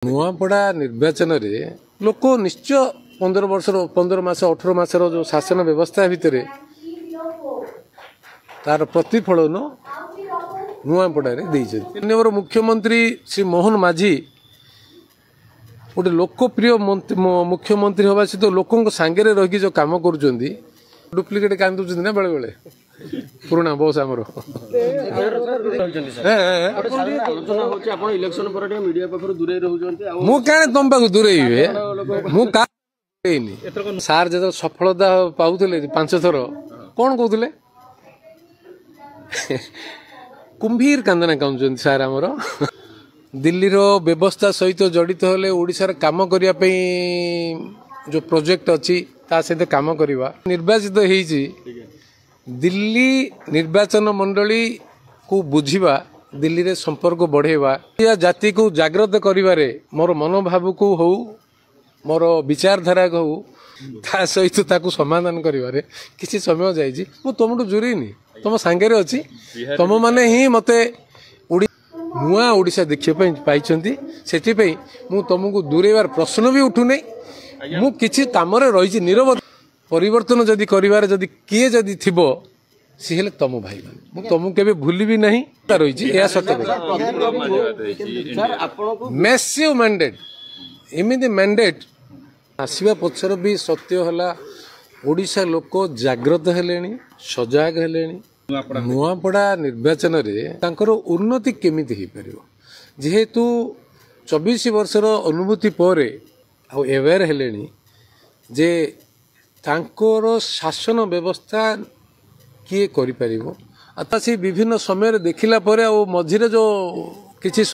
नुआपड़ा निर्वाचन रे लोक निश्चय 15 मास 18 मासर जो शासन व्यवस्था भितर तार प्रतिफलन नुआपड़ा मुख्यमंत्री श्री मोहन माझी गोटे लोकप्रिय मुख्यमंत्री हवा सहित लोक सांगे रही जो कम कर डुप्लिकेट कांदुच ना बेले बेले पुराना बस आमर मु क्या तुम पाक दूरे सार जो सफलता पाऊले 5 थर कौन कहते कुंभीर कांदना काउंट सार आमर दिल्ली रो व्यवस्था सहित जड़ित होले ओडिशार काम करने जो प्रोजेक्ट अच्छी ता सहित काम करवा निर्वाचित होईची दिल्ली निर्वाचन मंडली को बुझीबा दिल्ली रे संपर्क बढ़ेवा या जाति को जागृत करिवारे मोर मनोभाव को हो मोर विचारधारा को हो ता सहित ताकू समाधान करिवारे किसी समय जाईची मु तुमटू जुरीनी तुम सांगे अच्छी तुम माने ही मते नुआ ओडिशा देखिए पाई मु तुमको दूरेबार प्रश्न भी उठू नहीं मु किछि काम रही निरव परिवर्तन जदि करिवार जदि किए जदि थिबो सी हेले तुम भाई मु तुमको केबे भूली भी नहीं रही या सत्य मैसिव मैंडेट एमिति मैंडेट आसीबा पछर भी सत्य हला ओडिशा लोक जागृत हेलेनी सजाग हेलेनी नुआपड़ा निर्वाचन रे तांकर उन्नति केमिति ही परियो जेहेतु 24 वर्षर अनुभूति पर अवेयर हेलेनी जे तांकर शासन व्यवस्था किए करि परिबो आता से विभिन्न समय देखिला परे मझिरे जो किछि